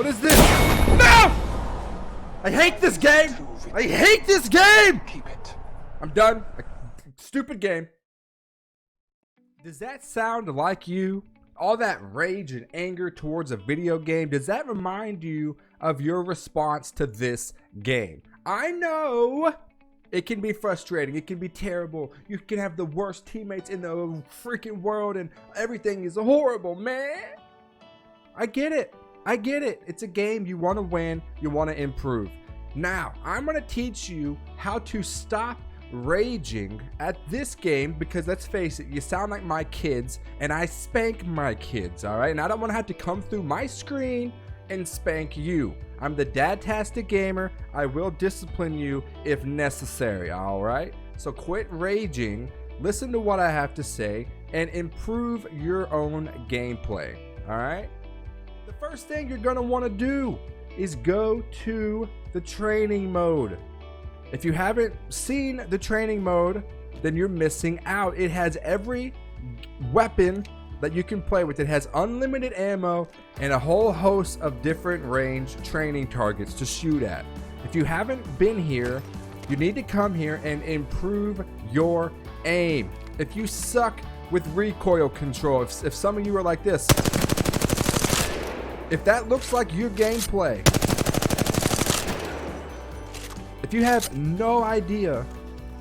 What is this? No! I hate this game! I hate this game! I'm done. Stupid game. Does that sound like you? All that rage and anger towards a video game, does that remind you of your response to this game? I know it can be frustrating. It can be terrible. You can have the worst teammates in the freaking world and everything is horrible, man. I get it. I get it. It's a game. You want to win. You want to improve. Now, I'm going to teach you how to stop raging at this game, because let's face it, you sound like my kids and I spank my kids, all right? And I don't want to have to come through my screen and spank you. I'm the Dadtastic gamer. I will discipline you if necessary, all right? So quit raging, listen to what I have to say, and improve your own gameplay, all right? The first thing you're going to want to do is go to the training mode. If you haven't seen the training mode, then you're missing out. It has every weapon that you can play with. It has unlimited ammo and a whole host of different range training targets to shoot at. If you haven't been here, you need to come here and improve your aim. If you suck with recoil control, if some of you are like this, if that looks like your gameplay, if you have no idea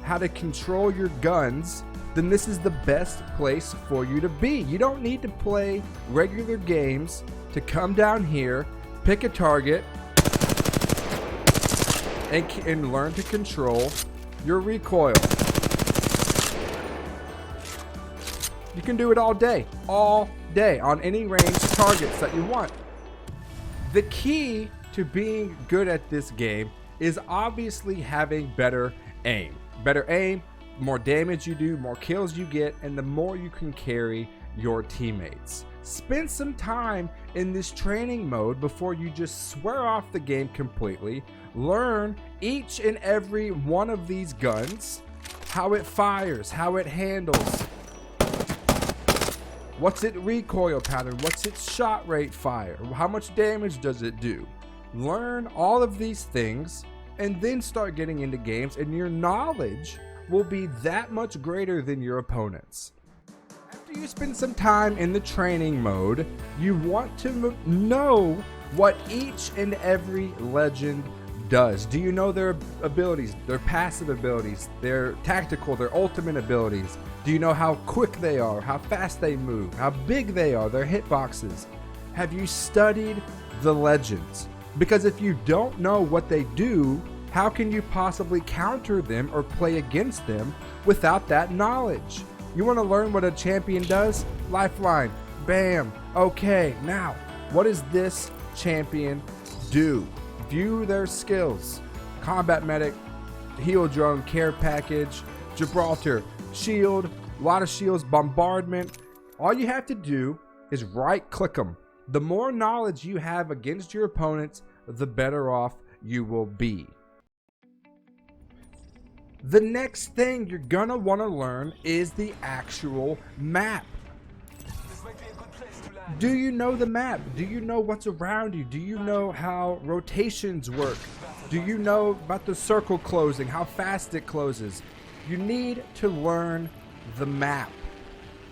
how to control your guns, then this is the best place for you to be. You don't need to play regular games to come down here, pick a target, and learn to control your recoil. You can do it all day on any range targets that you want. The key to being good at this game is obviously having better aim. Better aim, more damage you do, more kills you get, and the more you can carry your teammates. Spend some time in this training mode before you just swear off the game completely. Learn each and every one of these guns, how it fires, how it handles, what's its recoil pattern, what's its shot rate fire, how much damage does it do. Learn all of these things and then start getting into games, and your knowledge will be that much greater than your opponents. After you spend some time in the training mode, you want to know what each and every legend does. Do you know their abilities, their passive abilities, their tactical, their ultimate abilities? Do you know how quick they are, how fast they move, how big they are, their hitboxes? Have you studied the legends? Because if you don't know what they do, how can you possibly counter them or play against them without that knowledge? You want to learn what a champion does? Lifeline. Bam. Okay, now, what does this champion do? View their skills. Combat medic, heal drone, care package, Gibraltar, shield, a lot of shields, bombardment. All you have to do is right click them. The more knowledge you have against your opponents, the better off you will be. The next thing you're gonna want to learn is the actual map. Do you know the map? Do you know what's around you? Do you know how rotations work? Do you know about the circle closing, how fast it closes? You need to learn the map.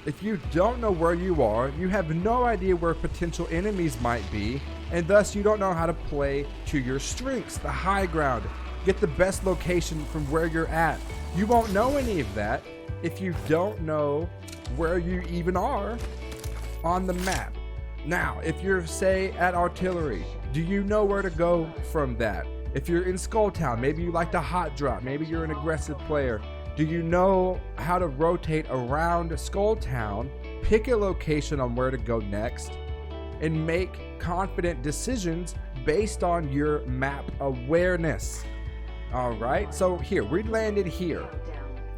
If you don't know where you are, you have no idea where potential enemies might be, and thus you don't know how to play to your strengths, the high ground, get the best location from where you're at. You won't know any of that if you don't know where you even are on the map. Now, if you're, say, at artillery, do you know where to go from that? If you're in Skull Town, maybe you like to hot drop, maybe you're an aggressive player. Do you know how to rotate around Skull Town, pick a location on where to go next, and make confident decisions based on your map awareness? All right, so here, we landed here.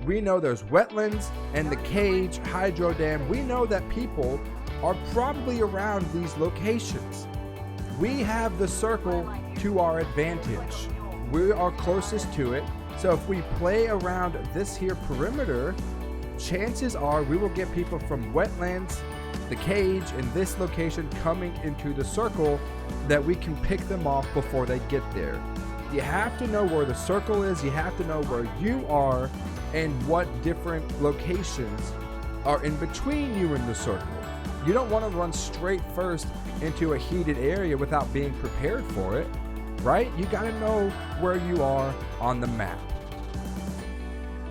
We know there's wetlands and the cage, hydro dam. We know that people are probably around these locations. We have the circle to our advantage. We are closest to it. So if we play around this here perimeter, chances are we will get people from wetlands, the cage in this location coming into the circle that we can pick them off before they get there. You have to know where the circle is, you have to know where you are, and what different locations are in between you and the circle. You don't want to run straight first into a heated area without being prepared for it, right? You got to know where you are on the map.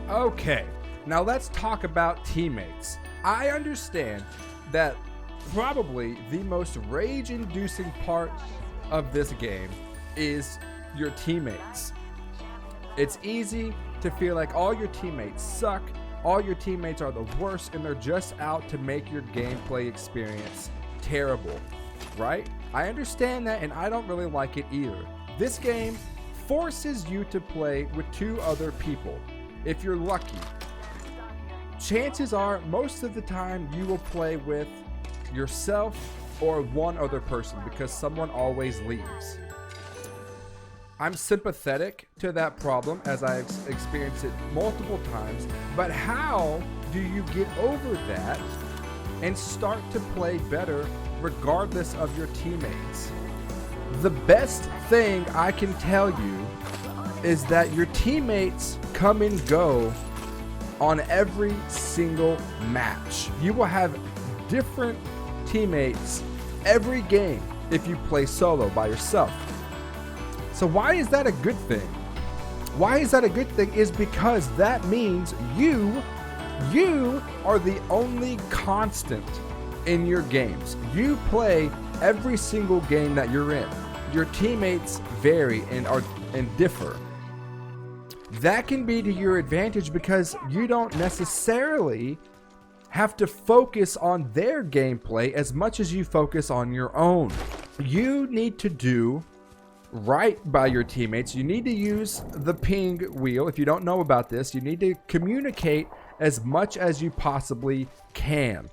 Okay, now let's talk about teammates. I understand that probably the most rage-inducing part of this game is your teammates. It's easy to feel like all your teammates suck, all your teammates are the worst, and they're just out to make your gameplay experience terrible, right? I understand that, and I don't really like it either. This game forces you to play with 2 other people. If you're lucky, chances are most of the time you will play with yourself or one other person because someone always leaves. I'm sympathetic to that problem as I've experienced it multiple times, but how do you get over that and start to play better regardless of your teammates? The best thing I can tell you is that your teammates come and go on every single match. You will have different teammates every game if you play solo by yourself. So why is that a good thing? Why is that a good thing? Is because that means you are the only constant in your games. You play every single game that you're in. Your teammates vary and differ. That can be to your advantage because you don't necessarily have to focus on their gameplay as much as you focus on your own. You need to do right by your teammates. You need to use the ping wheel. If you don't know about this, you need to communicate as much as you possibly can.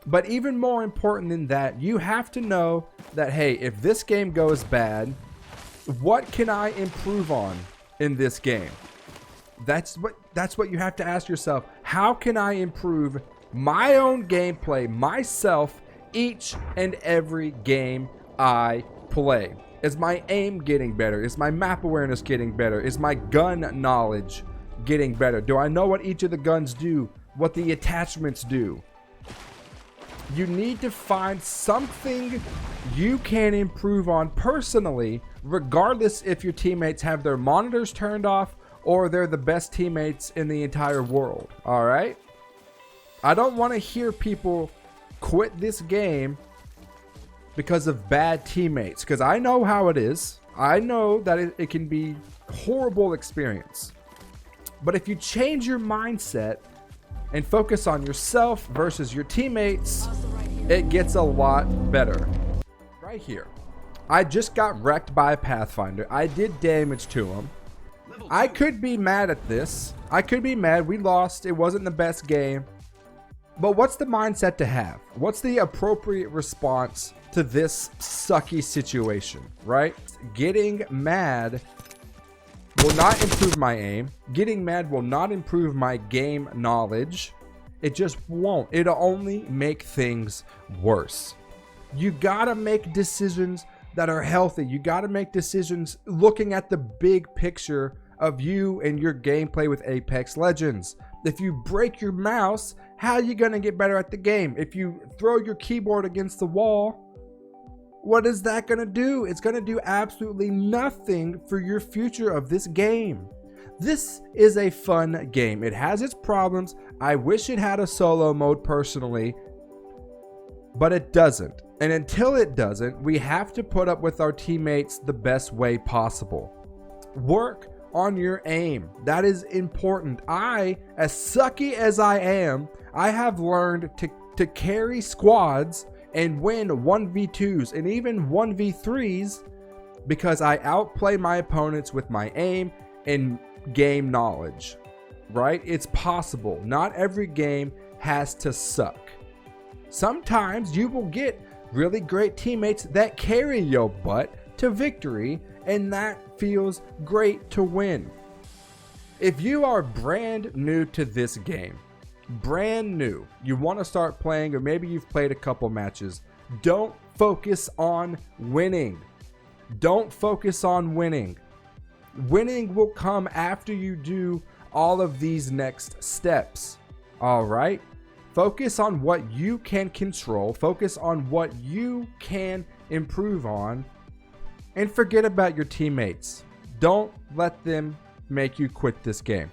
But even more important than that, you have to know that, hey, if this game goes bad, what can I improve on in this game? That's what you have to ask yourself. How can I improve my own gameplay, myself, each and every game I play? Is my aim getting better? Is my map awareness getting better? Is my gun knowledge getting better? Do I know what each of the guns do? What the attachments do? You need to find something you can improve on personally, regardless if your teammates have their monitors turned off or they're the best teammates in the entire world. All right? I don't want to hear people quit this game because of bad teammates, because I know how it is. I know that it can be a horrible experience. But if you change your mindset and focus on yourself versus your teammates, it gets a lot better. Right here, I just got wrecked by a Pathfinder. I did damage to him. I could be mad at this. I could be mad. We lost. It wasn't the best game. But what's the mindset to have? What's the appropriate response to this sucky situation, right? Getting mad will not improve my aim. Getting mad will not improve my game knowledge. It just won't. It'll only make things worse. You gotta make decisions that are healthy. You gotta make decisions looking at the big picture of you and your gameplay with Apex Legends. If you break your mouse, how are you gonna get better at the game? If you throw your keyboard against the wall, what is that gonna do? It's gonna do absolutely nothing for your future of this game. This is a fun game. It has its problems. I wish it had a solo mode personally, but it doesn't. And until it doesn't, we have to put up with our teammates the best way possible. Work on your aim. That is important. As sucky as I am, I have learned to carry squads and win 1v2s and even 1v3s because I outplay my opponents with my aim and game knowledge, right? It's possible. Not every game has to suck. Sometimes you will get really great teammates that carry your butt to victory, and that feels great to win. If you are brand new to this game, brand new, you want to start playing, or maybe you've played a couple matches, don't focus on winning. Don't focus on winning. Winning will come after you do all of these next steps. All right? Focus on what you can control. Focus on what you can improve on. And forget about your teammates. Don't let them make you quit this game.